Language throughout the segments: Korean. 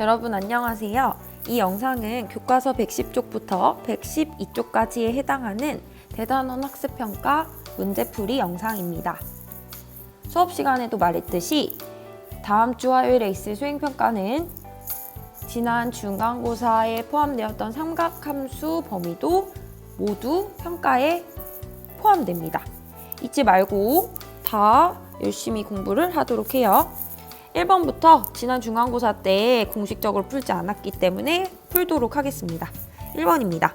여러분 안녕하세요. 이 영상은 교과서 110쪽부터 112쪽까지에 해당하는 대단원 학습평가 문제풀이 영상입니다. 수업 시간에도 말했듯이 다음 주 화요일에 있을 수행평가는 지난 중간고사에 포함되었던 삼각함수 범위도 모두 평가에 포함됩니다. 잊지 말고 다 열심히 공부를 하도록 해요. 1번부터 지난 중간고사 때 공식적으로 풀지 않았기 때문에 풀도록 하겠습니다. 1번입니다.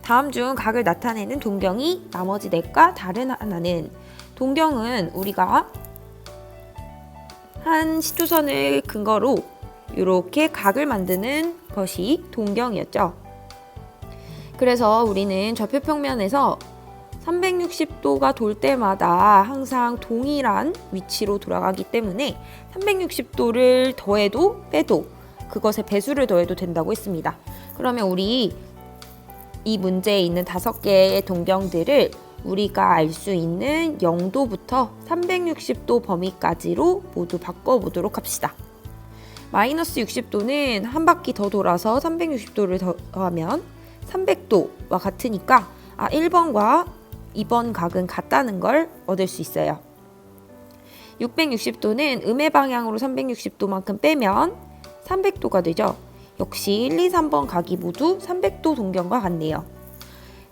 다음 중 각을 나타내는 동경이 나머지 넷과 다른 하나는, 동경은 우리가 한 시초선을 근거로 이렇게 각을 만드는 것이 동경이었죠. 그래서 우리는 좌표평면에서 360도가 돌 때마다 항상 동일한 위치로 돌아가기 때문에 360도를 더해도 빼도 그것의 배수를 더해도 된다고 했습니다. 그러면 우리 이 문제에 있는 5개의 동경들을 우리가 알 수 있는 0도부터 360도 범위까지로 모두 바꿔보도록 합시다. 마이너스 60도는 한 바퀴 더 돌아서 360도를 더하면 300도와 같으니까 1번과 2번 각은 같다는 걸 얻을 수 있어요. 660도는 음의 방향으로 360도만큼 빼면 300도가 되죠. 역시 1, 2, 3번 각이 모두 300도 동경과 같네요.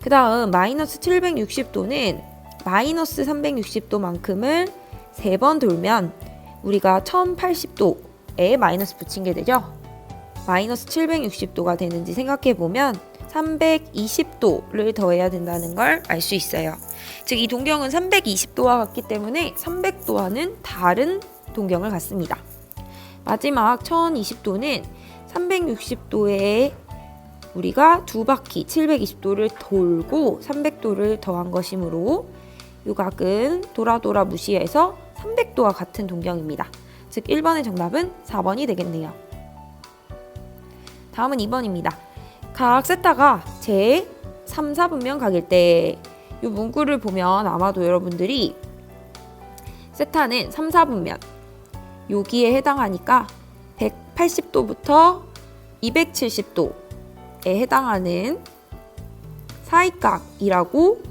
그 다음 마이너스 760도는 마이너스 360도만큼을 3번 돌면 우리가 1080도에 마이너스 붙인 게 되죠. 마이너스 760도가 되는지 생각해보면 320도를 더해야 된다는 걸 알 수 있어요. 즉 이 동경은 320도와 같기 때문에 300도와는 다른 동경을 갖습니다. 마지막 1020도는 360도에 우리가 두 바퀴 720도를 돌고 300도를 더한 것이므로 이 각은 돌아 무시해서 300도와 같은 동경입니다. 즉 1번의 정답은 4번이 되겠네요. 다음은 2번입니다. 각 세타가 제 3, 4분면 각일 때 이 문구를 보면 아마도 여러분들이 세타는 3, 4분면 여기에 해당하니까 180도부터 270도에 해당하는 사이각이라고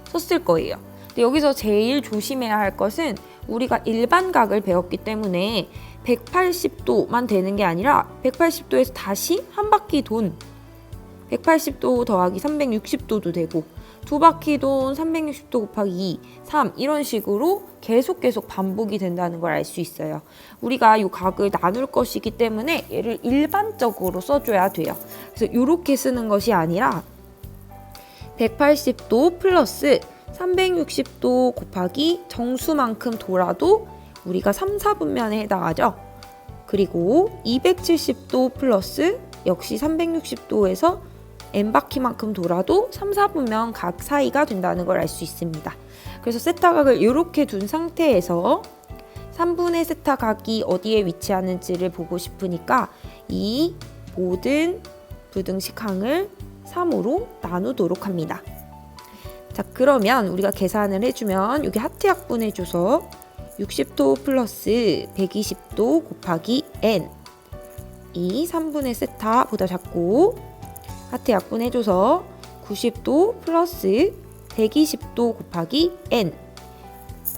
썼을 거예요. 근데 여기서 제일 조심해야 할 것은 우리가 일반각을 배웠기 때문에 180도만 되는 게 아니라 180도에서 다시 한 바퀴 돈 180도 더하기 360도도 되고 두 바퀴 돈 360도 곱하기 2, 3 이런 식으로 계속 반복이 된다는 걸 알 수 있어요. 우리가 이 각을 나눌 것이기 때문에 얘를 일반적으로 써줘야 돼요. 그래서 이렇게 쓰는 것이 아니라 180도 플러스 360도 곱하기 정수만큼 돌아도 우리가 3, 4분면에 해당하죠. 그리고 270도 플러스 역시 360도에서 n바퀴만큼 돌아도 3, 4분면 각 사이가 된다는 걸 알 수 있습니다. 그래서 세타각을 이렇게 둔 상태에서 3분의 세타각이 어디에 위치하는지를 보고 싶으니까 이 모든 부등식 항을 3으로 나누도록 합니다. 자, 그러면 우리가 계산을 해주면 여기 하트 약분해줘서 60도 플러스 120도 곱하기 n 이 3분의 세타보다 작고 하트 약분해줘서 90도 플러스 120도 곱하기 n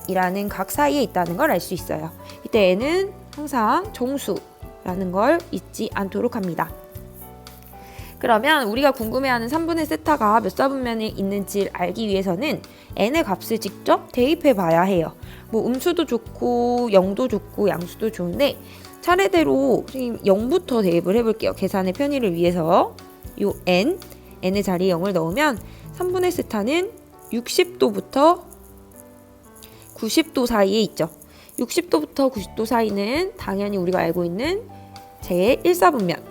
이라는 각 사이에 있다는 걸 알 수 있어요. 이때 n은 항상 정수라는 걸 잊지 않도록 합니다. 그러면 우리가 궁금해하는 3분의 세타가 몇 사분면에 있는지 알기 위해서는 n의 값을 직접 대입해 봐야 해요. 뭐 음수도 좋고 0도 좋고 양수도 좋은데 차례대로 0부터 대입을 해볼게요. 계산의 편의를 위해서 요 n의 자리에 0을 넣으면 3분의 세타는 60도부터 90도 사이에 있죠. 60도부터 90도 사이는 당연히 우리가 알고 있는 제 1사분면에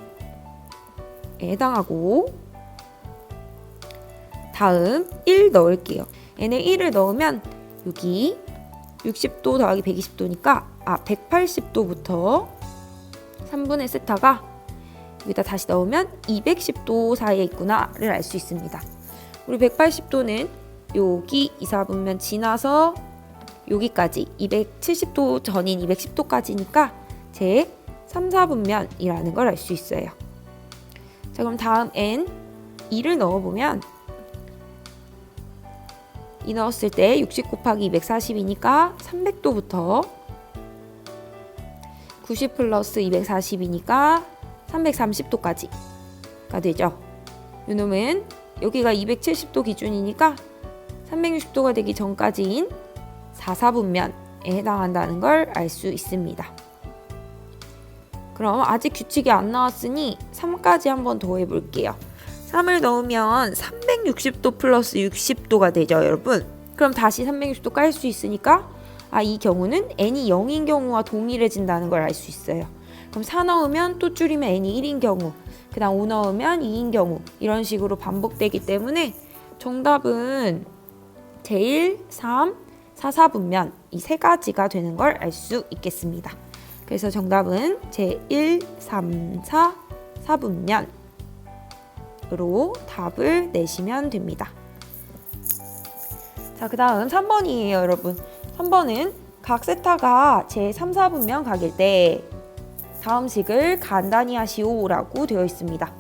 해당하고 다음 1 넣을게요. n에 1을 넣으면 여기 60도 더하기 120도니까 180도부터 3분의 세타가 여기다 다시 넣으면 210도 사이에 있구나를 알 수 있습니다. 우리 180도는 여기 2, 4분면 지나서 여기까지 270도 전인 210도까지니까 제 3, 4분면이라는 걸 알 수 있어요. 자, 그럼 다음 n 2를 넣어보면 이 넣었을 때 60 곱하기 240이니까 300도부터 90 플러스 240이니까 330도까지가 되죠. 요놈은 여기가 270도 기준이니까 360도가 되기 전까지인 4, 4분면에 해당한다는 걸 알 수 있습니다. 그럼 아직 규칙이 안 나왔으니 3까지 한번 더 해볼게요. 3을 넣으면 360도 플러스 60도가 되죠, 여러분. 그럼 다시 360도 깔 수 있으니까 이 경우는 n이 0인 경우와 동일해진다는 걸 알 수 있어요. 그럼 4 넣으면 또 줄이면 n이 1인 경우, 그 다음 5 넣으면 2인 경우, 이런 식으로 반복되기 때문에 정답은 제1, 3, 4, 4분면 이 세 가지가 되는 걸 알 수 있겠습니다. 그래서 정답은 제1, 3, 4, 4분면으로 답을 내시면 됩니다. 자, 그 다음 3번이에요, 여러분. 3번은 각 세타가 제3, 4분면 각일 때 다음 식을 간단히 하시오 라고 되어 있습니다.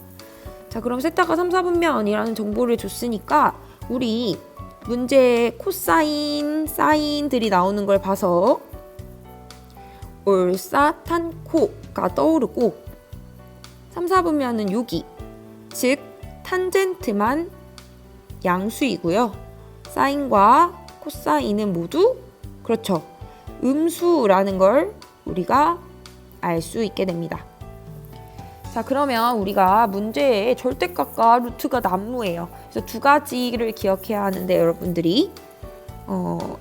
자, 그럼 세타가 3, 4분면이라는 정보를 줬으니까 우리 문제에 코사인, 사인들이 나오는 걸 봐서 올사탄코가 떠오르고 3, 4분면은 여기, 즉 탄젠트만 양수이고요. 사인과 코사인은 모두 그렇죠, 음수라는 걸 우리가 알 수 있게 됩니다. 자, 그러면 우리가 문제에 절대값과 루트가 난무예요. 그래서 두 가지를 기억해야 하는데 여러분들이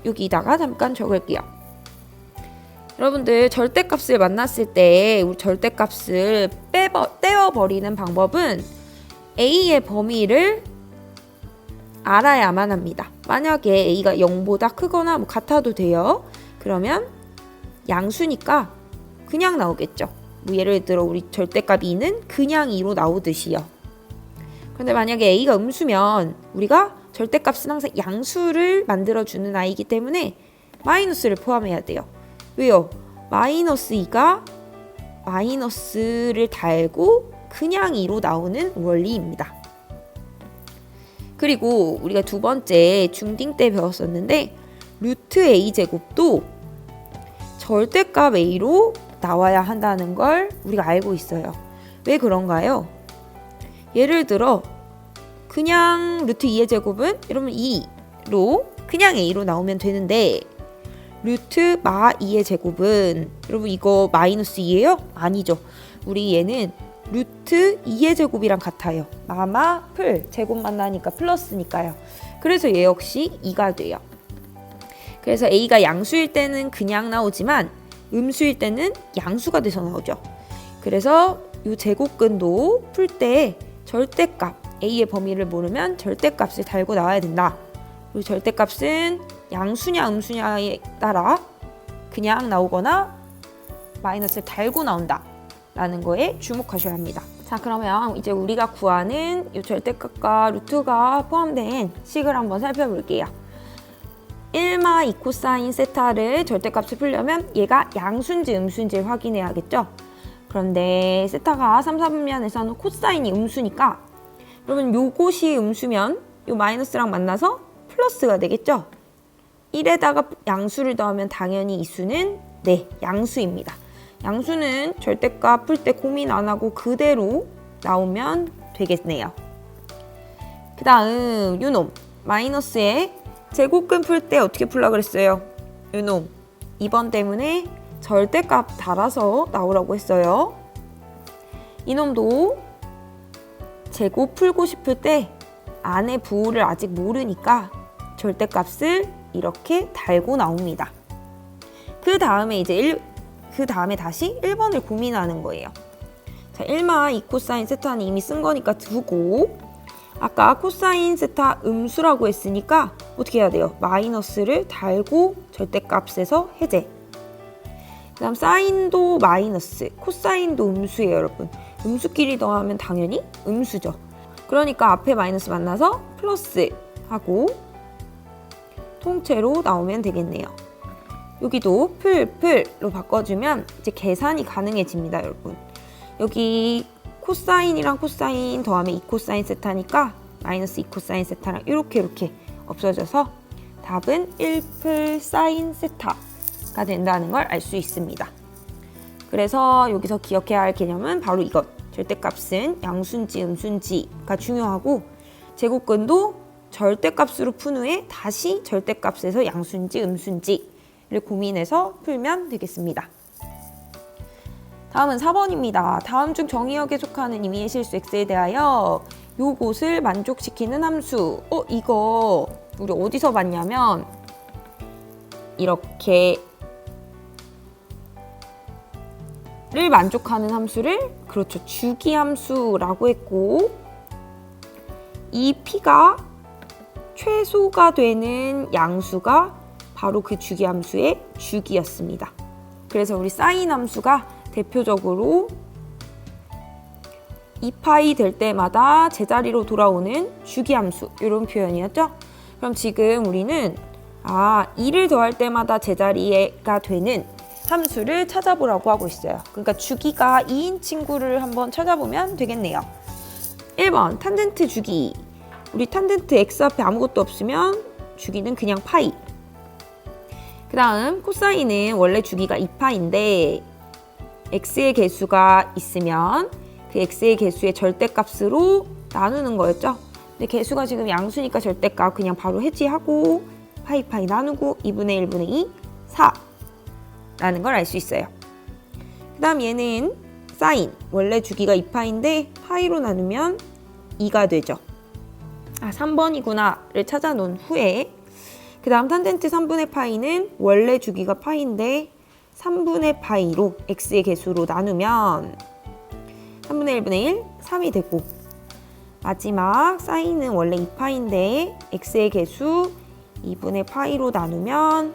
여기다가 잠깐 적을게요. 여러분들 절대값을 만났을 때 우리 절대값을 떼어버리는 방법은 A의 범위를 알아야만 합니다. 만약에 A가 0보다 크거나 같아도 돼요. 그러면 양수니까 그냥 나오겠죠. 예를 들어 우리 절대값 2는 그냥 2로 나오듯이요. 그런데 만약에 A가 음수면 우리가 절대값은 항상 양수를 만들어주는 아이기 때문에 마이너스를 포함해야 돼요. 왜요? 마이너스 2가 마이너스를 달고 그냥 2로 나오는 원리입니다. 그리고 우리가 두 번째 중딩 때 배웠었는데 루트 A 제곱도 절대값 A로 나와야 한다는 걸 우리가 알고 있어요. 왜 그런가요? 예를 들어 그냥 루트 2의 제곱은 여러분 2로 그냥 A로 나오면 되는데 루트 마 2의 제곱은 여러분 이거 마이너스 2예요? 아니죠. 우리 얘는 루트 2의 제곱이랑 같아요. 마마 풀 제곱 만나니까 플러스니까요. 그래서 얘 역시 2가 돼요. 그래서 A가 양수일 때는 그냥 나오지만 음수일 때는 양수가 돼서 나오죠. 그래서 이 제곱근도 풀 때 절대값 A의 범위를 모르면 절대값을 달고 나와야 된다. 그리고 절대값은 양수냐 음수냐에 따라 그냥 나오거나 마이너스를 달고 나온다 라는 거에 주목하셔야 합니다. 자, 그러면 이제 우리가 구하는 이 절대값과 루트가 포함된 식을 한번 살펴볼게요. 1마 2 코사인 세타를 절대값을 풀려면 얘가 양수인지 음수인지를 확인해야겠죠. 그런데 세타가 3, 4분면에서는 코사인이 음수니까 여러분 요것이 음수면 요 마이너스랑 만나서 플러스가 되겠죠. 1에다가 양수를 더하면 당연히 이 수는 양수입니다. 양수는 절대값 풀 때 고민 안 하고 그대로 나오면 되겠네요. 그 다음 요놈 마이너스에 제곱근 풀 때 어떻게 풀라 그랬어요? 요놈 2번 때문에 절대값 달아서 나오라고 했어요. 이놈도 제곱 풀고 싶을 때 안에 부호를 아직 모르니까 절대값을 이렇게 달고 나옵니다. 그 다음에 다시 1번을 고민하는 거예요. 자, 1마 2 코사인 세타는 이미 쓴 거니까 두고 아까 코사인 세타 음수라고 했으니까 어떻게 해야 돼요? 마이너스를 달고 절대값에서 해제. 그 다음 사인도 마이너스, 코사인도 음수예요, 여러분. 음수끼리 더하면 당연히 음수죠. 그러니까 앞에 마이너스 만나서 플러스 하고 통째로 나오면 되겠네요. 여기도 풀로 바꿔주면 이제 계산이 가능해집니다, 여러분. 여기 코사인이랑 코사인 더하면 2코사인 세타니까 마이너스 2코사인 세타랑 이렇게 없어져서 답은 1풀 사인 세타가 된다는 걸 알 수 있습니다. 그래서 여기서 기억해야 할 개념은 바로 이것. 절대값은 양수인지 음수인지가 중요하고 제곱근도 절대값으로 푼 후에 다시 절대값에서 양수인지 음수인지를 고민해서 풀면 되겠습니다. 다음은 4번입니다. 다음 중 정의역에 속하는 임의의 실수 x에 대하여 요것을 만족시키는 함수. 이거 우리 어디서 봤냐면 이렇게 를 만족하는 함수를 그렇죠. 주기함수라고 했고 이 p가 최소가 되는 양수가 바로 그 주기함수의 주기였습니다. 그래서 우리 사인 함수가 대표적으로 2파이 될 때마다 제자리로 돌아오는 주기함수 이런 표현이었죠. 그럼 지금 우리는 2를 더할 때마다 제자리가 되는 함수를 찾아보라고 하고 있어요. 그러니까 주기가 2인 친구를 한번 찾아보면 되겠네요. 1번 탄젠트 주기. 우리 탄젠트 x 앞에 아무것도 없으면 주기는 그냥 파이. 그 다음 코사인은 원래 주기가 2파인데 x의 개수가 있으면 그 x의 개수의 절대값으로 나누는 거였죠. 근데 개수가 지금 양수니까 절대값 그냥 바로 해지하고 파이 나누고 2분의 1분의 2, 4 라는 걸 알 수 있어요. 그 다음 얘는 사인, 원래 주기가 2파인데 파이로 나누면 2가 되죠. 3번이구나를 찾아 놓은 후에 그 다음 탄젠트 3분의 파이는 원래 주기가 파인데 3분의 파이로 x의 개수로 나누면 3분의 1분의 1, 3이 되고 마지막 사인은 원래 2파인데 x의 개수 2분의 파이로 나누면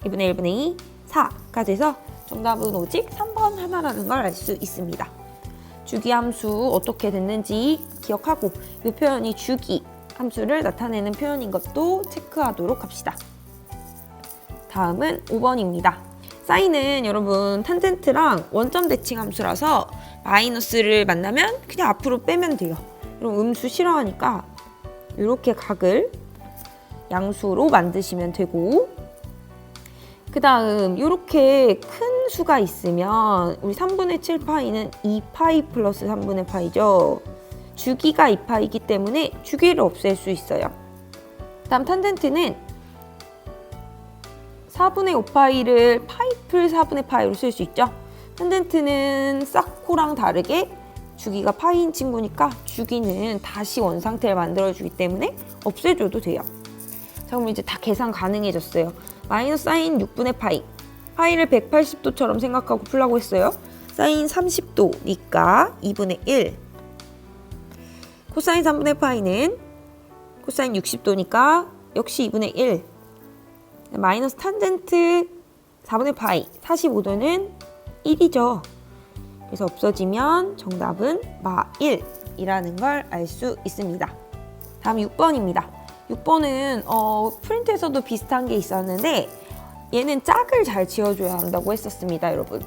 2분의 1분의 2, 4가 돼서 정답은 오직 3번 하나라는 걸 알 수 있습니다. 주기함수 어떻게 됐는지 기억하고 이 표현이 주기 함수를 나타내는 표현인 것도 체크하도록 합시다. 다음은 5번입니다. 사인은 여러분 탄젠트랑 원점 대칭 함수라서 마이너스를 만나면 그냥 앞으로 빼면 돼요. 그럼 음수 싫어하니까 이렇게 각을 양수로 만드시면 되고 그 다음 이렇게 큰 수가 있으면 우리 3분의 7파이는 2파이 플러스 3분의 파이죠. 주기가 2파이기 때문에 주기를 없앨 수 있어요. 다음 탄젠트는 4분의 5파이를 파이풀 4분의 파이로 쓸 수 있죠. 탄젠트는 싹코랑 다르게 주기가 파이인 친구니까 주기는 다시 원상태를 만들어주기 때문에 없애줘도 돼요. 자, 그럼 이제 다 계산 가능해졌어요. 마이너스 사인 6분의 파이. 파이를 180도처럼 생각하고 풀라고 했어요. 사인 30도니까 2분의 1. 코사인 3분의 파이는 코사인 60도니까 역시 2분의 1. 마이너스 탄젠트 4분의 파이. 45도는 1이죠. 그래서 없어지면 정답은 마1이라는 걸 알 수 있습니다. 다음 6번입니다. 6번은 프린트에서도 비슷한 게 있었는데 얘는 짝을 잘 지어줘야 한다고 했었습니다, 여러분.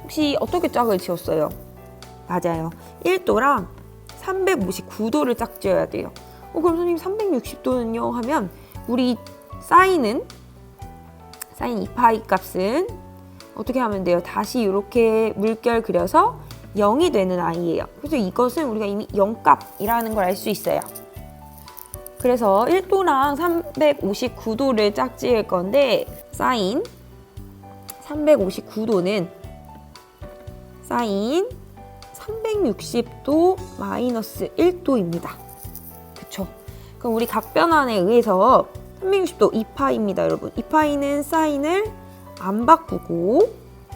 혹시 어떻게 짝을 지었어요? 맞아요. 1도랑 359도를 짝 지어야 돼요. 그럼 선생님 360도는요? 하면 우리 사인 2파이 값은 어떻게 하면 돼요? 다시 이렇게 물결 그려서 0이 되는 아이예요. 그래서 이것은 우리가 이미 0값이라는 걸 알 수 있어요. 그래서 1도랑 359도를 짝지을 건데 사인 359도는 사인 360도 마이너스 1도입니다. 그쵸? 그럼 우리 각변환에 의해서 360도 2파이입니다, 여러분. 2파이는 사인을 안 바꾸고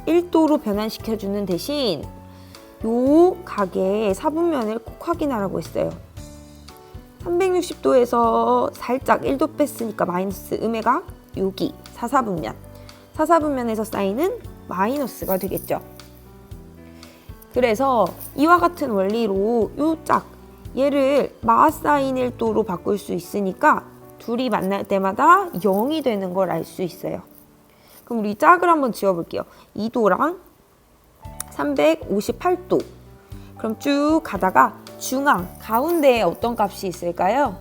1도로 변환시켜주는 대신 요 각의 사분면을 꼭 확인하라고 했어요. 360도에서 살짝 1도 뺐으니까 마이너스 음의 각, 여기 4사분면. 4사분면에서 사인은 마이너스가 되겠죠. 그래서 이와 같은 원리로 요 짝, 얘를 마사인 1도로 바꿀 수 있으니까 둘이 만날 때마다 0이 되는 걸 알 수 있어요. 그럼 우리 짝을 한번 지어볼게요. 2도랑 358도. 그럼 쭉 가다가 중앙, 가운데에 어떤 값이 있을까요?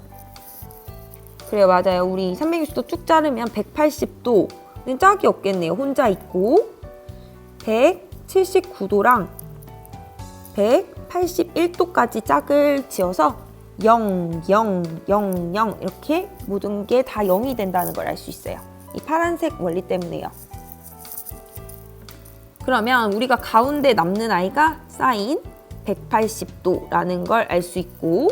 그래요, 맞아요. 우리 360도 쭉 자르면 180도는 짝이 없겠네요. 혼자 있고 179도랑 181도까지 짝을 지어서 0, 0, 0, 0 이렇게 모든 게 다 0이 된다는 걸 알 수 있어요. 이 파란색 원리 때문에요. 그러면 우리가 가운데 남는 아이가 사인 180도라는 걸 알 수 있고,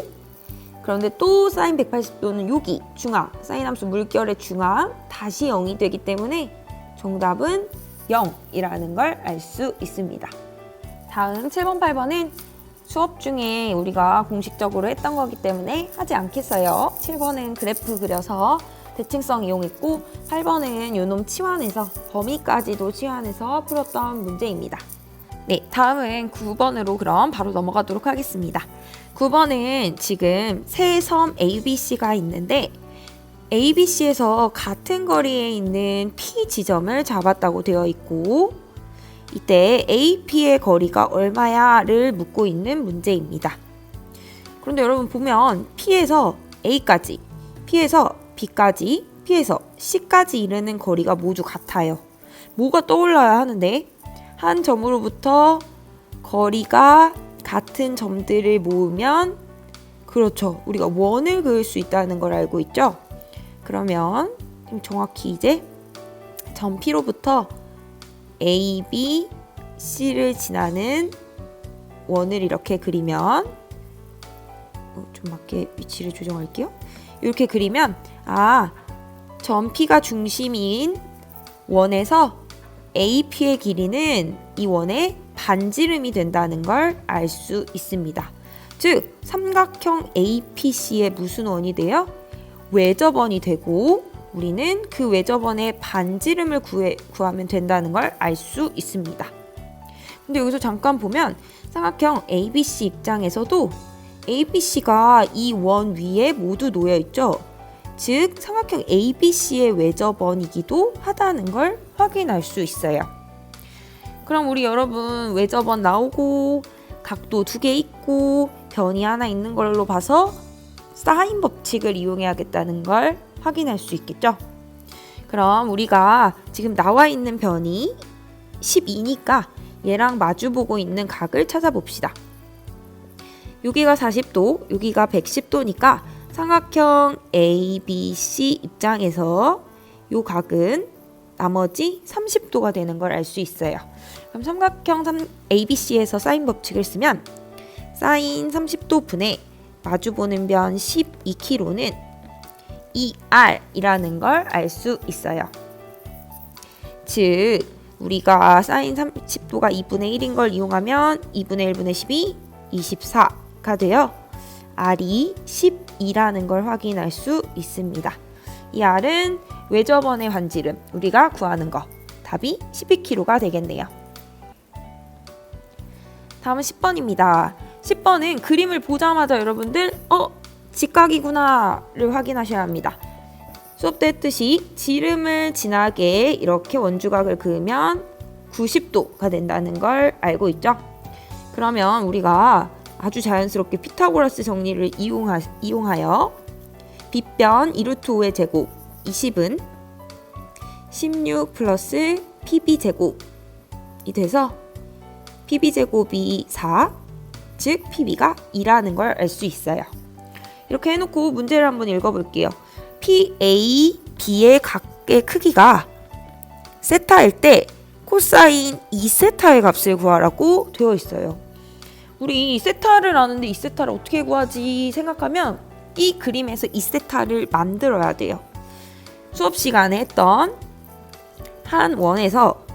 그런데 또 사인 180도는 여기 중앙, 사인 함수 물결의 중앙 다시 0이 되기 때문에 정답은 0이라는 걸 알 수 있습니다. 다음 7번, 8번은 수업 중에 우리가 공식적으로 했던 거기 때문에 하지 않겠어요. 7번은 그래프 그려서 대칭성 이용했고 8번은 요놈 치환해서 범위까지도 치환해서 풀었던 문제입니다. 네, 다음은 9번으로 그럼 바로 넘어가도록 하겠습니다. 9번은 지금 세 섬 ABC가 있는데 ABC에서 같은 거리에 있는 P 지점을 잡았다고 되어 있고, 이때 AP의 거리가 얼마야를 묻고 있는 문제입니다. 그런데 여러분 보면 P에서 A까지, P에서 B까지, P에서 C까지 이르는 거리가 모두 같아요. 뭐가 떠올라야 하는데, 한 점으로부터 거리가 같은 점들을 모으면, 그렇죠, 우리가 원을 그을 수 있다는 걸 알고 있죠. 그러면 정확히 이제 점 P로부터 A, B, C를 지나는 원을 이렇게 그리면, 좀 맞게 위치를 조정할게요. 이렇게 그리면 점 P가 중심인 원에서 AP의 길이는 이 원의 반지름이 된다는 걸 알 수 있습니다. 즉 삼각형 APC의 무슨 원이 돼요? 외접원이 되고, 우리는 그 외접원의 반지름을 구하면 된다는 걸 알 수 있습니다. 근데 여기서 잠깐 보면 삼각형 ABC 입장에서도 ABC가 이 원 위에 모두 놓여 있죠. 즉 삼각형 ABC의 외접원이기도 하다는 걸 확인할 수 있어요. 그럼 우리 여러분 외접원 나오고 각도 2개 있고 변이 하나 있는 걸로 봐서 사인 법칙을 이용해야겠다는 걸 확인할 수 있겠죠. 그럼 우리가 지금 나와 있는 변이 12니까 얘랑 마주보고 있는 각을 찾아봅시다. 여기가 40도, 여기가 110도니까 삼각형 ABC 입장에서 이 각은 나머지 30도가 되는 걸 알 수 있어요. 그럼 삼각형 ABC에서 사인 법칙을 쓰면 사인 30도 분의 마주보는 변 12km는 2R이라는 걸 알 수 있어요. 즉 우리가 사인 30도가 2분의 1인 걸 이용하면 2분의 1분의 12, 24가 되어 R이 12라는 걸 확인할 수 있습니다. 이 R은 외접원의 반지름, 우리가 구하는 거, 답이 12km가 되겠네요. 다음은 10번입니다. 10번은 그림을 보자마자 여러분들 직각이구나를 확인하셔야 합니다. 수업 때 했듯이 지름을 지나게 이렇게 원주각을 그으면 90도가 된다는 걸 알고 있죠. 그러면 우리가 아주 자연스럽게 피타고라스 정리를 이용하여 빗변 2루트 5의 제곱 20은 16 플러스 PB제곱이 돼서 PB제곱이 4, 즉 PB가 2라는 걸 알 수 있어요. 이렇게 해놓고 문제를 한번 읽어볼게요. PA, B의 각의 크기가 세타일 때 코사인 2세타의 값을 구하라고 되어 있어요. 우리 세타를 아는데 2세타를 어떻게 구하지 생각하면 이 그림에서 2세타를 만들어야 돼요. 수업 시간에 했던 한 원에서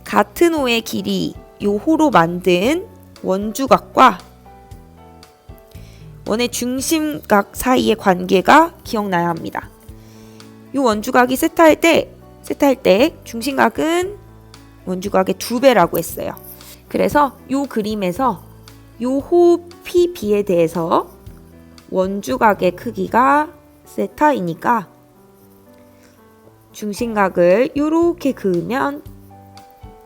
같은 호의 길이 요 호로 만든 원주각과 원의 중심각 사이의 관계가 기억나야 합니다. 이 원주각이 세타일 때 중심각은 원주각의 2배라고 했어요. 그래서 이 그림에서 이 호 PB에 대해서 원주각의 크기가 세타이니까 중심각을 이렇게 그으면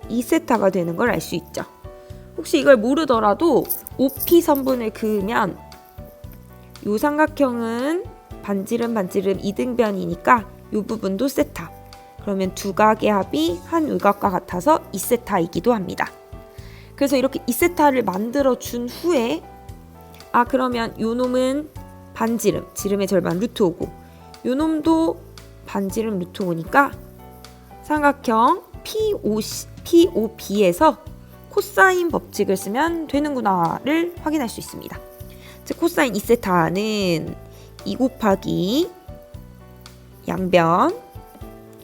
2세타가 되는 걸 알 수 있죠. 혹시 이걸 모르더라도 OP 선분을 그으면 이 삼각형은 반지름 이등변이니까 이 부분도 세타. 그러면 두 각의 합이 한 외곽과 같아서 2세타이기도 합니다. 그래서 이렇게 2세타를 만들어 준 후에 그러면 요 놈은 반지름, 지름의 절반 루트 5고 요 놈도 반지름 루트 5니까 삼각형 POB에서 코사인 법칙을 쓰면 되는구나를 확인할 수 있습니다. 즉 코사인 2세타는 2 곱하기 양변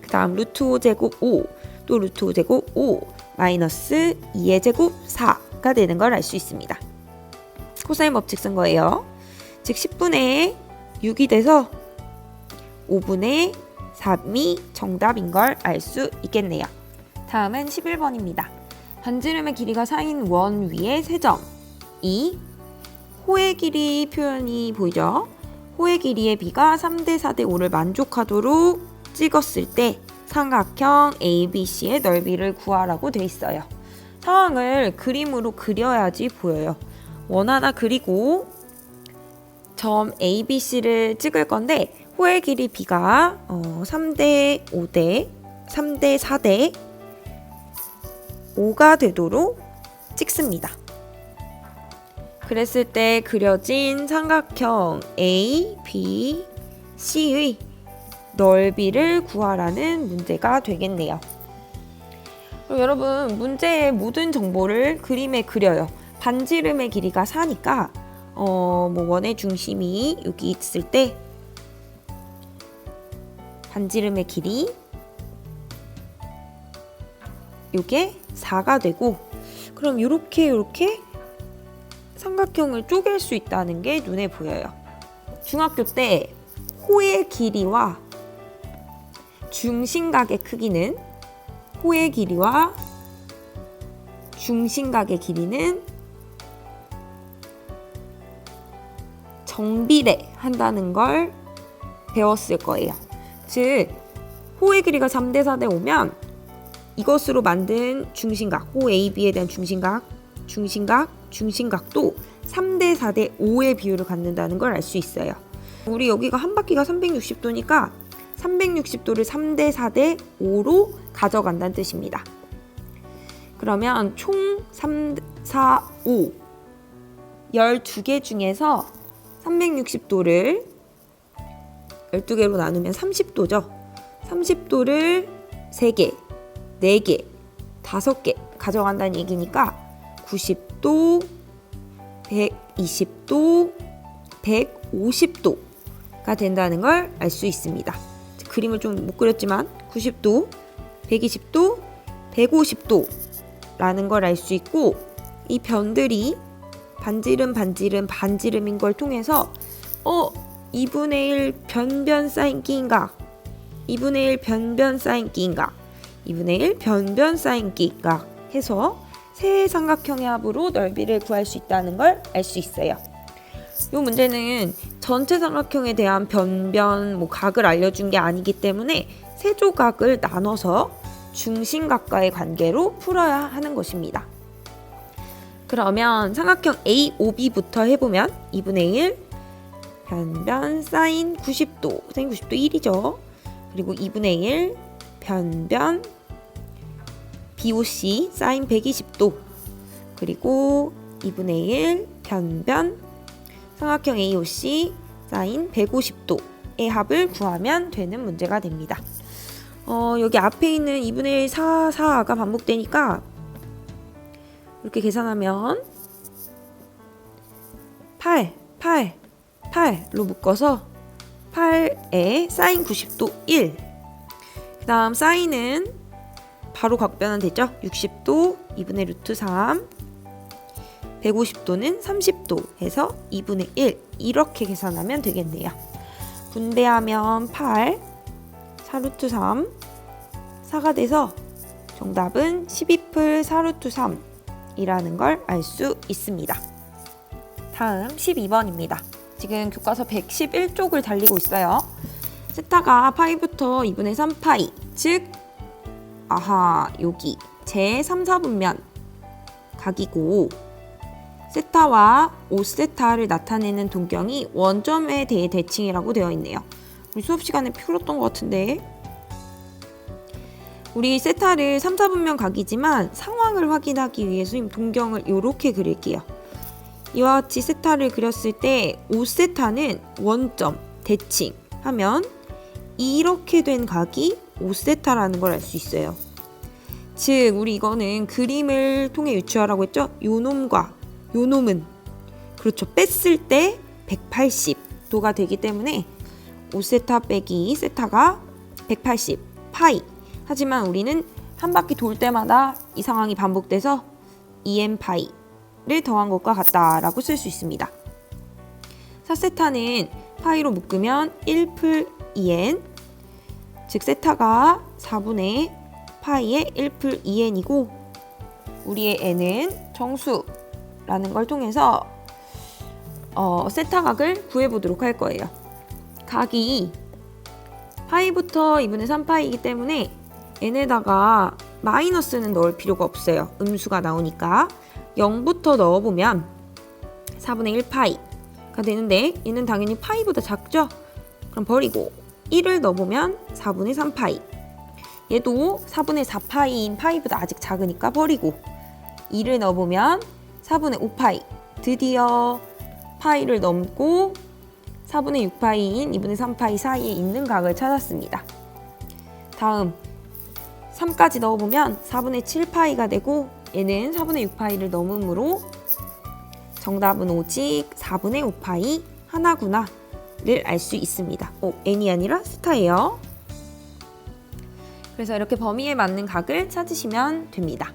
그 다음 루트 5제곱 5 또 루트 5제곱 5 마이너스 2의 제곱 4가 되는 걸 알 수 있습니다. 코사인 법칙 쓴 거예요. 즉 10분의 6이 돼서 5분의 3이 정답인 걸 알 수 있겠네요. 다음은 11번입니다. 반지름의 길이가 4인 원 위에 3점 2. 호의 길이 표현이 보이죠? 호의 길이의 비가 3대 4대 5를 만족하도록 찍었을 때 삼각형 ABC의 넓이를 구하라고 돼 있어요. 상황을 그림으로 그려야지 보여요. 원 하나 그리고 점 ABC를 찍을 건데 호의 길이 B가 3대 4대 5가 되도록 찍습니다. 그랬을 때 그려진 삼각형 ABC의 넓이를 구하라는 문제가 되겠네요. 그럼 여러분 문제의 모든 정보를 그림에 그려요. 반지름의 길이가 4니까 원의 중심이 여기 있을 때 반지름의 길이 요게 4가 되고 그럼 요렇게 삼각형을 쪼갤 수 있다는 게 눈에 보여요. 중학교 때 호의 길이와 중심각의 크기는 정비례 한다는 걸 배웠을 거예요. 즉 호의 길이가 3대 4대 5면 이것으로 만든 중심각, 호 AB에 대한 중심각도 3대 4대 5의 비율을 갖는다는 걸 알 수 있어요. 우리 여기가 한 바퀴가 360도니까 360도를 3대 4대 5로 가져간다는 뜻입니다. 그러면 총 3, 4, 5 12개 중에서 360도를 12개로 나누면 30도죠. 30도를 3개, 4개, 5개 가져간다는 얘기니까 90도, 120도, 150도가 된다는 걸 알 수 있습니다. 그림을 좀 못 그렸지만 90도, 120도, 150도라는 걸 알 수 있고 이 변들이 반지름인 걸 통해서 2분의 1 변변 사인 끼인각 2분의 1 변변 사인 끼인각 2분의 1 변변 사인 끼인각 해서 세 삼각형의 합으로 넓이를 구할 수 있다는 걸 알 수 있어요. 이 문제는 전체 삼각형에 대한 변변, 각을 알려준 게 아니기 때문에 세 조각을 나눠서 중심각과의 관계로 풀어야 하는 것입니다. 그러면 삼각형 AOB부터 해보면 2분의 1 변변 사인 90도, 사인 90도 1이죠. 그리고 2분의 1 변변 BOC 사인 120도 그리고 2분의 1 변변 삼각형 AOC 사인 150도의 합을 구하면 되는 문제가 됩니다. 여기 앞에 있는 2분의 1 4가 반복되니까 이렇게 계산하면 8로 묶어서 8에 사인 90도 1 그 다음 사인은 바로 각변은 되죠. 60도 2분의 루트 3 150도는 30도 해서 2분의 1 이렇게 계산하면 되겠네요. 분배하면 8 4루트 3 4가 돼서 정답은 12풀 4루트 3이라는 걸 알 수 있습니다. 다음 12번입니다. 지금 교과서 111쪽을 달리고 있어요. 세타가 파이부터 2분의 3파이, 즉 여기 제 3, 4분면 각이고, 세타와 5세타를 나타내는 동경이 원점에 대해 대칭이라고 되어 있네요. 우리 수업 시간에 풀었던 것 같은데. 우리 세타를 3, 4분면 각이지만 상황을 확인하기 위해서 동경을 이렇게 그릴게요. 이와 같이 세타를 그렸을 때 5세타는 원점, 대칭 하면 이렇게 된 각이 5세타라는 걸 알 수 있어요. 즉 우리 이거는 그림을 통해 유추하라고 했죠. 요놈과 요놈은 그렇죠. 뺐을 때 180도가 되기 때문에 5세타 빼기 세타가 180 파이. 하지만 우리는 한 바퀴 돌 때마다 이 상황이 반복돼서 2n 파이를 더한 것과 같다라고 쓸 수 있습니다. 4세타는 파이로 묶으면 1풀 2n, 즉 세타가 4분의 파이의 1풀 2n이고 우리의 n은 정수라는 걸 통해서 세타 각을 구해보도록 할 거예요. 각이 파이부터 2분의 3파이이기 때문에 n에다가 마이너스는 넣을 필요가 없어요. 음수가 나오니까 0부터 넣어보면 4분의 1파이가 되는데 얘는 당연히 파이보다 작죠? 그럼 버리고 1을 넣어보면 4분의 3파이, 얘도 4분의 4파이인 파이보다 아직 작으니까 버리고 2를 넣어보면 4분의 5파이, 드디어 파이를 넘고 4분의 6파이인 2분의 3파이 사이에 있는 각을 찾았습니다. 다음 3까지 넣어보면 4분의 7파이가 되고 얘는 4분의 6파이를 넘으므로 정답은 오직 4분의 5파이 하나구나 를 알 수 있습니다. n이 아니라 세타예요. 그래서 이렇게 범위에 맞는 각을 찾으시면 됩니다.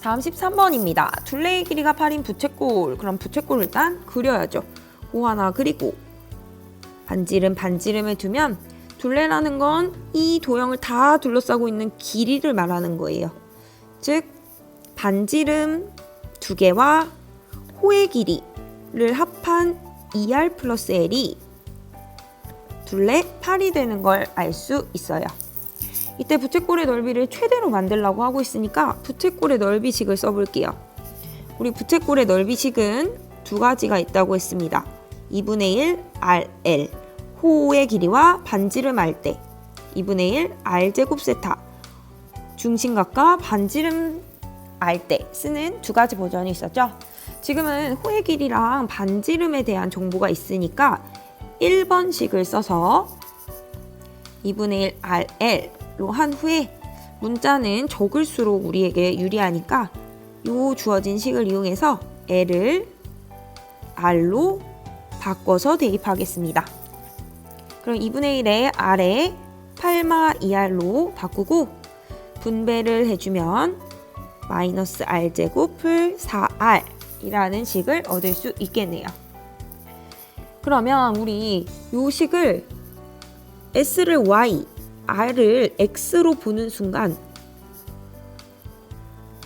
다음 13번입니다. 둘레의 길이가 8인 부채꼴. 그럼 부채꼴을 일단 그려야죠. 고 하나 그리고 반지름을 두면 둘레라는 건 이 도형을 다 둘러싸고 있는 길이를 말하는 거예요. 즉 반지름 2개와 호의 길이를 합한 2r 플러스 l이 둘레 8이 되는 걸 알 수 있어요. 이때 부채꼴의 넓이를 최대로 만들려고 하고 있으니까 부채꼴의 넓이식을 써볼게요. 우리 부채꼴의 넓이식은 두 가지가 있다고 했습니다. 2분의 1 rl 호의 길이와 반지름 알 때 2분의 1 r제곱 세타 중심각과 반지름 알 때 쓰는 두 가지 버전이 있었죠. 지금은 호의 길이랑 반지름에 대한 정보가 있으니까 1번식을 써서 2분의 1 rl로 한 후에 문자는 적을수록 우리에게 유리하니까 요 주어진 식을 이용해서 l을 r로 바꿔서 대입하겠습니다. 그럼 2분의 1의 r에 8마 2r로 바꾸고 분배를 해주면 마이너스 r제곱 풀 4r 이라는 식을 얻을 수 있겠네요. 그러면 우리 요 식을 s를 y, r을 x로 보는 순간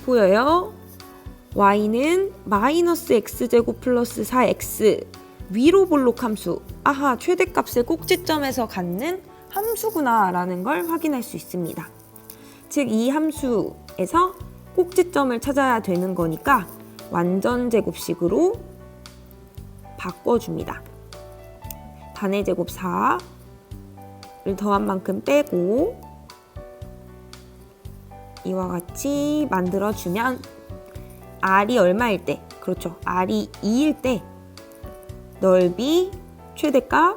보여요? y는 마이너스 x제곱 플러스 4x 위로 볼록 함수, 최대값을 꼭지점에서 갖는 함수구나 라는 걸 확인할 수 있습니다. 즉 이 함수에서 꼭지점을 찾아야 되는 거니까 완전 제곱식으로 바꿔줍니다. 단의 제곱 4를 더한 만큼 빼고 이와 같이 만들어주면 r이 얼마일 때, 그렇죠, r이 2일 때 넓이 최대값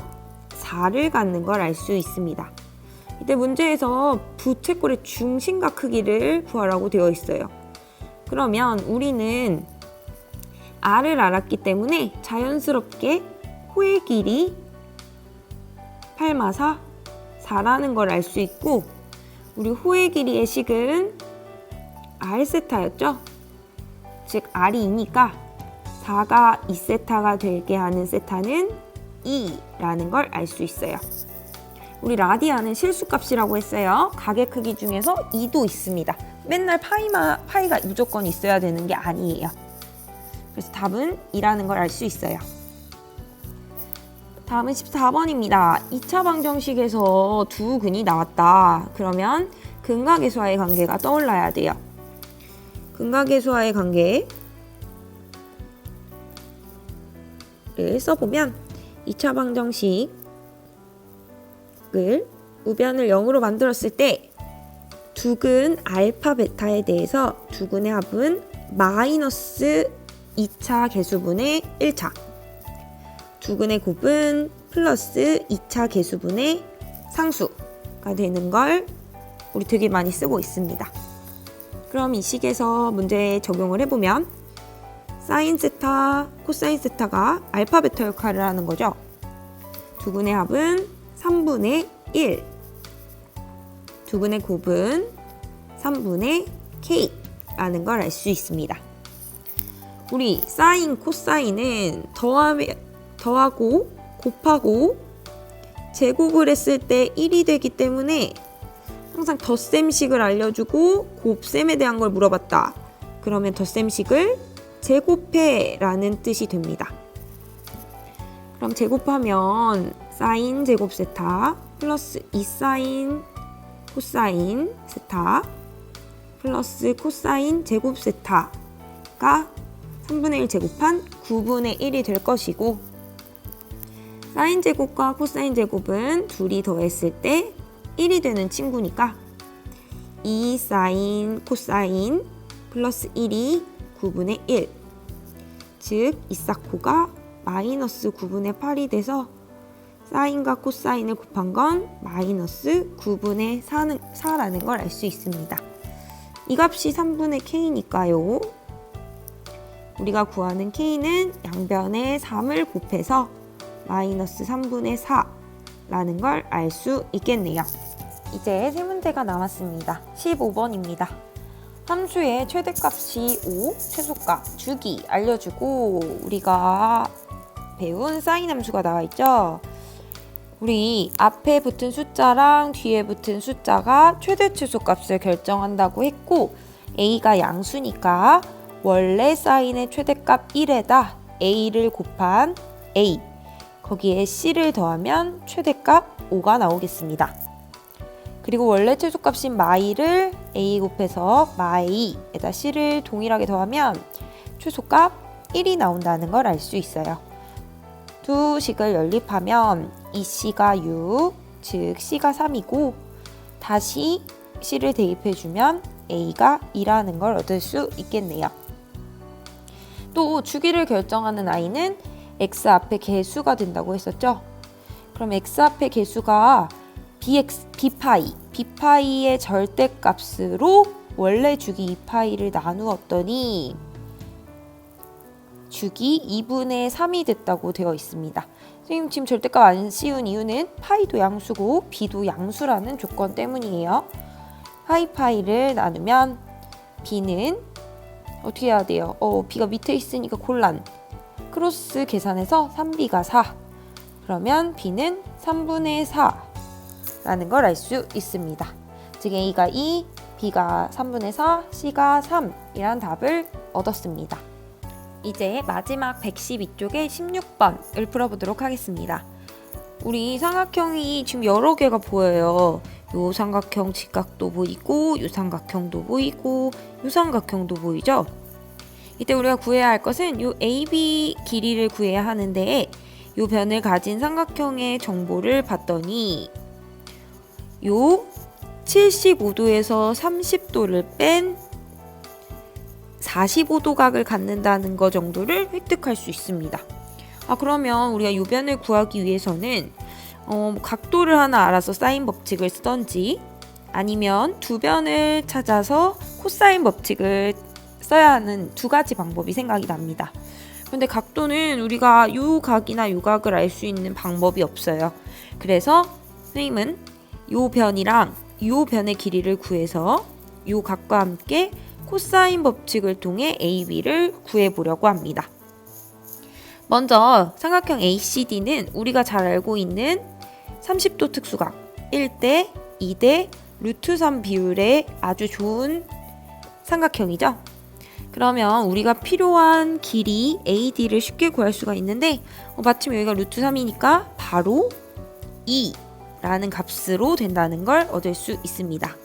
4를 갖는 걸 알 수 있습니다. 이때 문제에서 부채꼴의 중심각 크기를 구하라고 되어 있어요. 그러면 우리는 r을 알았기 때문에 자연스럽게 호의 길이 8마 4라는 걸 알 수 있고 우리 호의 길이의 식은 r세타였죠? 즉 r이 2니까 4가 2세타가 되게 하는 세타는 2라는 걸 알 수 있어요. 우리 라디안은 실수값이라고 했어요. 각의 크기 중에서 2도 있습니다. 맨날 파이가 무조건 있어야 되는 게 아니에요. 그래서 답은 2라는 걸 알 수 있어요. 다음은 14번입니다. 2차 방정식에서 두 근이 나왔다. 그러면 근과 계수와의 관계가 떠올라야 돼요. 근과 계수와의 관계를 써보면 2차 방정식을 우변을 0으로 만들었을 때 두근 알파 베타에 대해서 두근의 합은 마이너스 2차 계수분의 1차, 두근의 곱은 플러스 2차 계수분의 상수가 되는 걸 우리 되게 많이 쓰고 있습니다. 그럼 이 식에서 문제 적용을 해보면 사인 세타, 코사인 세타가 알파 베타 역할을 하는 거죠. 두근의 합은 3분의 1, 두근의 곱은 3분의 k라는 걸 알 수 있습니다. 우리 사인, 코사인은 더하고 곱하고 제곱을 했을 때 1이 되기 때문에 항상 덧셈식을 알려주고 곱셈에 대한 걸 물어봤다. 그러면 덧셈식을 제곱해 라는 뜻이 됩니다. 그럼 제곱하면 사인 제곱 세타 플러스 2사인 코사인 세타 플러스 코사인 제곱 세타가 3분의 1 제곱한 9분의 1이 될 것이고, 사인 제곱과 코사인 제곱은 둘이 더했을 때 1이 되는 친구니까 2사인 코사인 플러스 1이 9분의 1, 즉 2사코가 마이너스 9분의 8이 돼서 사인과 코사인을 곱한 건 마이너스 9분의 4라는 걸 알 수 있습니다. 이 값이 3분의 k니까요. 우리가 구하는 k는 양변에 3을 곱해서 마이너스 3분의 4라는 걸 알 수 있겠네요. 이제 세 문제가 남았습니다. 15번입니다. 함수의 최대값이 5, 최소값 주기 알려주고 우리가 배운 사인 함수가 나와 있죠. 우리 앞에 붙은 숫자랑 뒤에 붙은 숫자가 최대 최소값을 결정한다고 했고, a가 양수니까 원래 사인의 최대값 1에다 a를 곱한 a, 거기에 c를 더하면 최대값 5가 나오겠습니다. 그리고 원래 최소값인 마이를 a 곱해서 마이에다 c를 동일하게 더하면 최소값 1이 나온다는 걸 알 수 있어요. 두 식을 연립하면 이 c가 6, 즉 c가 3이고 다시 c를 대입해주면 a가 2라는 걸 얻을 수 있겠네요. 또 주기를 결정하는 i는 x 앞에 개수가 된다고 했었죠. 그럼 x 앞에 개수가 b파이의 절대값으로 원래 주기 2파이를 나누었더니 주기 2분의 3이 됐다고 되어 있습니다. 선생님 지금 절대값 안 씌운 이유는 파이도 양수고 b도 양수라는 조건 때문이에요. 파이를 나누면 b는 어떻게 해야 돼요? b가 밑에 있으니까 곤란. 크로스 계산해서 3b가 4. 그러면 b는 3분의 4라는 걸 알 수 있습니다. 즉 a가 2, b가 3분의 4, c가 3이란 답을 얻었습니다. 이제 마지막 112쪽의 16번을 풀어보도록 하겠습니다. 우리 삼각형이 지금 여러 개가 보여요. 요 삼각형 직각도 보이고 요 삼각형도 보이고 요 삼각형도 보이죠? 이때 우리가 구해야 할 것은 요 AB 길이를 구해야 하는데 요 변을 가진 삼각형의 정보를 봤더니 요 75도에서 30도를 뺀 45도 각을 갖는다는 거 정도를 획득할 수 있습니다. 그러면 우리가 요 변을 구하기 위해서는 각도를 하나 알아서 사인 법칙을 쓰던지 아니면 두 변을 찾아서 코사인 법칙을 써야 하는 두 가지 방법이 생각이 납니다. 그런데 각도는 우리가 요 각이나 요 각을 알 수 있는 방법이 없어요. 그래서 선생님은 요 변이랑 요 변의 길이를 구해서 요 각과 함께 코사인 법칙을 통해 AB를 구해보려고 합니다. 먼저 삼각형 ACD는 우리가 잘 알고 있는 30도 특수각 1대 2대 루트 3 비율의 아주 좋은 삼각형이죠. 그러면 우리가 필요한 길이 AD를 쉽게 구할 수가 있는데 마침 여기가 루트 3이니까 바로 2라는 값으로 된다는 걸 얻을 수 있습니다.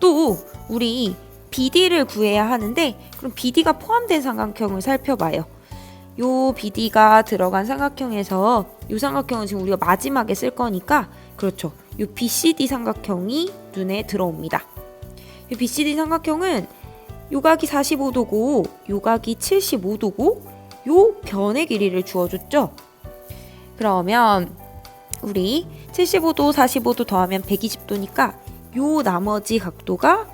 또 우리 BD를 구해야 하는데 그럼 BD가 포함된 삼각형을 살펴봐요. 요 BD가 들어간 삼각형에서 요 삼각형은 지금 우리가 마지막에 쓸 거니까 그렇죠. 요 BCD 삼각형이 눈에 들어옵니다. 요 BCD 삼각형은 요각이 45도고 요각이 75도고 요 변의 길이를 주어줬죠. 그러면 우리 75도 45도 더하면 120도니까 요 나머지 각도가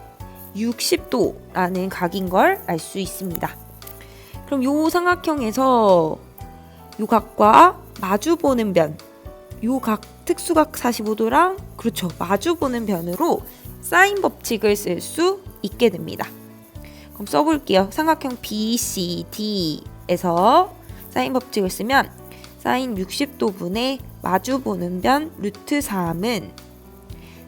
60도라는 각인 걸 알 수 있습니다. 그럼 요 삼각형에서 요 각과 마주보는 변, 요 각 특수각 45도랑 그렇죠 마주보는 변으로 사인 법칙을 쓸 수 있게 됩니다. 그럼 써볼게요. 삼각형 BCD에서 사인 법칙을 쓰면 사인 60도분의 마주보는 변 루트 3은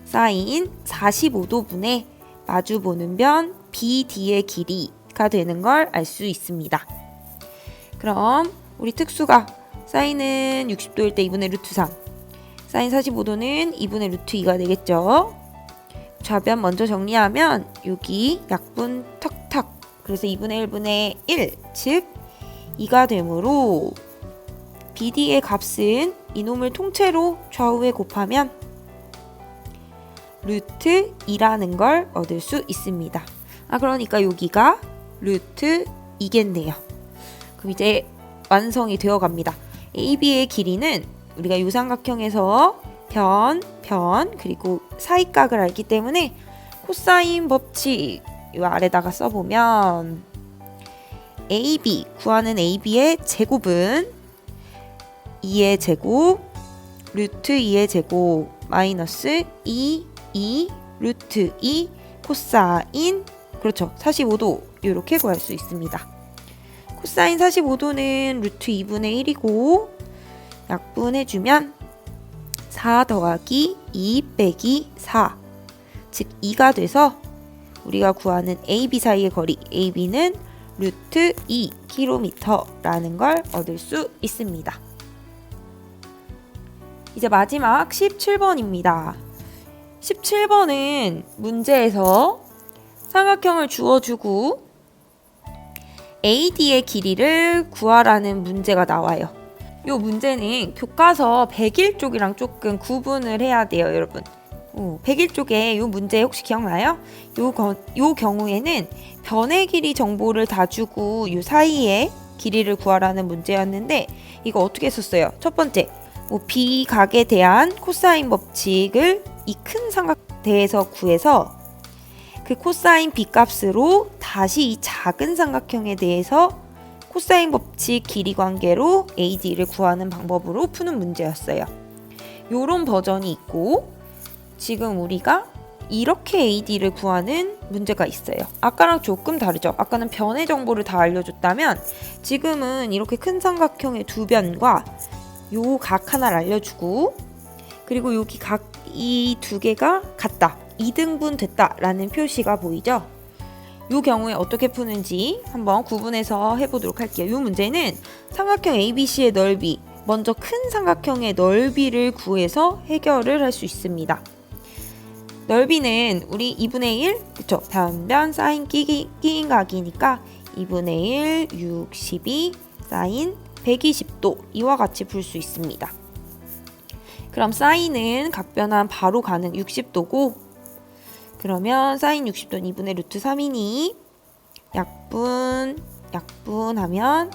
사인 45도분의 마주보는 변 BD의 길이가 되는 걸 알 수 있습니다. 그럼 우리 특수각 사인은 60도일 때 2분의 루트 3, 사인 45도는 2분의 루트 2가 되겠죠. 좌변 먼저 정리하면 여기 약분 턱턱 그래서 2분의 1분의 1 즉 2가 되므로 BD의 값은 이놈을 통째로 좌우에 곱하면 루트 2라는 걸 얻을 수 있습니다. 그러니까 여기가 루트 2겠네요. 그럼 이제 완성이 되어 갑니다. AB의 길이는 우리가 이 삼각형에서 변, 그리고 사이각을 알기 때문에 코사인 법칙 이 아래다가 써보면 AB, 구하는 AB의 제곱은 2의 제곱, 루트 2의 제곱, 마이너스 2 루트 2 코사인 그렇죠 45도 이렇게 구할 수 있습니다. 코사인 45도는 루트 2분의 1이고 약분해주면 4 더하기 2 빼기 4 즉 2가 돼서 우리가 구하는 AB 사이의 거리 AB는 루트 2km라는 걸 얻을 수 있습니다. 이제 마지막 17번입니다. 17번은 문제에서 삼각형을 주어주고 AD의 길이를 구하라는 문제가 나와요. 이 문제는 교과서 101쪽이랑 조금 구분을 해야 돼요, 여러분. 101쪽에 이 문제 혹시 기억나요? 요 경우에는 변의 길이 정보를 다 주고 이 사이에 길이를 구하라는 문제였는데 이거 어떻게 썼어요? 첫 번째, B각에 대한 코사인 법칙을 이 큰 삼각대에서 구해서 그 코사인 B값으로 다시 이 작은 삼각형에 대해서 코사인 법칙 길이 관계로 AD를 구하는 방법으로 푸는 문제였어요. 요런 버전이 있고 지금 우리가 이렇게 AD를 구하는 문제가 있어요. 아까랑 조금 다르죠. 아까는 변의 정보를 다 알려줬다면 지금은 이렇게 큰 삼각형의 두 변과 요 각 하나를 알려주고 그리고 여기 각 이 두 개가 같다. 2등분 됐다 라는 표시가 보이죠. 이 경우에 어떻게 푸는지 한번 구분해서 해보도록 할게요. 이 문제는 삼각형 ABC의 넓이 먼저 큰 삼각형의 넓이를 구해서 해결을 할 수 있습니다. 넓이는 우리 2분의 1 그쵸? 변변 사인 끼인 각이니까 2분의 1 62 사인 120도 이와 같이 풀 수 있습니다. 그럼 사인은 각변환 바로 가는 60도고 그러면 사인 60도는 2분의 루트 3이니 약분하면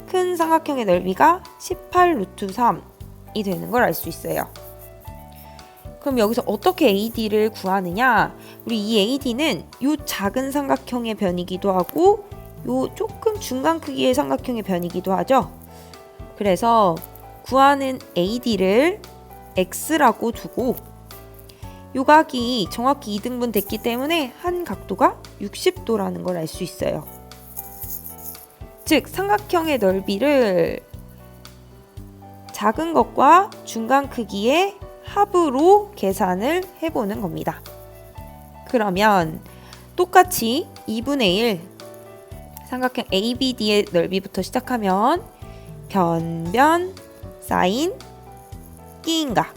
큰 삼각형의 넓이가 18 루트 3이 되는 걸 알 수 있어요. 그럼 여기서 어떻게 AD를 구하느냐? 우리 이 AD는 이 작은 삼각형의 변이기도 하고 요 조금 중간 크기의 삼각형의 변이기도 하죠. 그래서 구하는 AD를 X라고 두고 요 각이 정확히 2등분 됐기 때문에 한 각도가 60도라는 걸 알 수 있어요. 즉 삼각형의 넓이를 작은 것과 중간 크기의 합으로 계산을 해보는 겁니다. 그러면 똑같이 2분의 1 삼각형 ABD의 넓이부터 시작하면 변변 사인 끼인 각,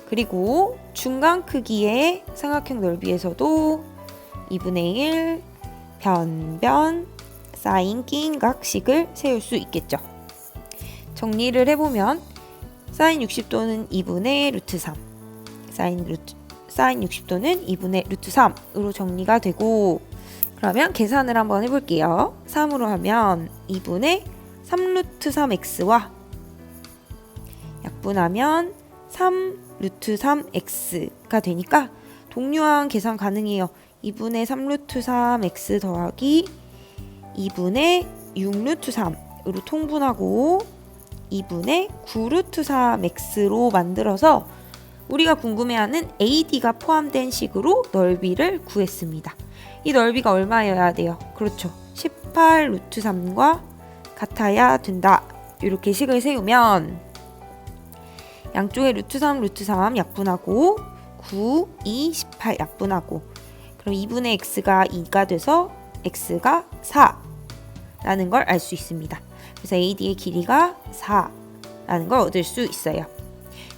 그리고 중간 크기의 삼각형 넓이에서도 2분의 1 변변 사인 끼인 각식을 세울 수 있겠죠. 정리를 해보면 사인 60도는 2분의 루트 3, 사인 60도는 2분의 루트 3으로 정리가 되고, 그러면 계산을 한번 해볼게요. 3으로 하면 2분의 3 루트 3x와 약분하면 3 루트 3x가 되니까 동류항 계산 가능해요. 2분의 3 루트 3x 더하기 2분의 6 루트 3으로 통분하고 2분의 9 루트 3x로 만들어서 우리가 궁금해하는 AD가 포함된 식으로 넓이를 구했습니다. 이 넓이가 얼마여야 돼요? 그렇죠. 18 루트 3과 같아야 된다. 이렇게 식을 세우면 양쪽에 루트 3 루트 3 약분하고 9, 2, 18 약분하고, 그럼 2분의 x가 2가 돼서 x가 4라는 걸 알 수 있습니다. 그래서 AD의 길이가 4라는 걸 얻을 수 있어요.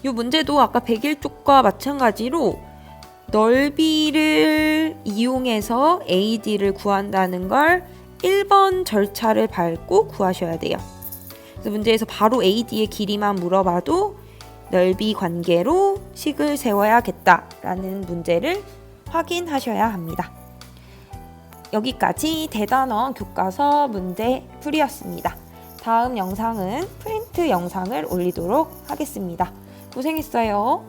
이 문제도 아까 101쪽과 마찬가지로 넓이를 이용해서 AD를 구한다는 걸 1번 절차를 밟고 구하셔야 돼요. 그래서 문제에서 바로 AD의 길이만 물어봐도 넓이 관계로 식을 세워야겠다라는 문제를 확인하셔야 합니다. 여기까지 대단원 교과서 문제 풀이였습니다. 다음 영상은 프린트 영상을 올리도록 하겠습니다. 고생했어요.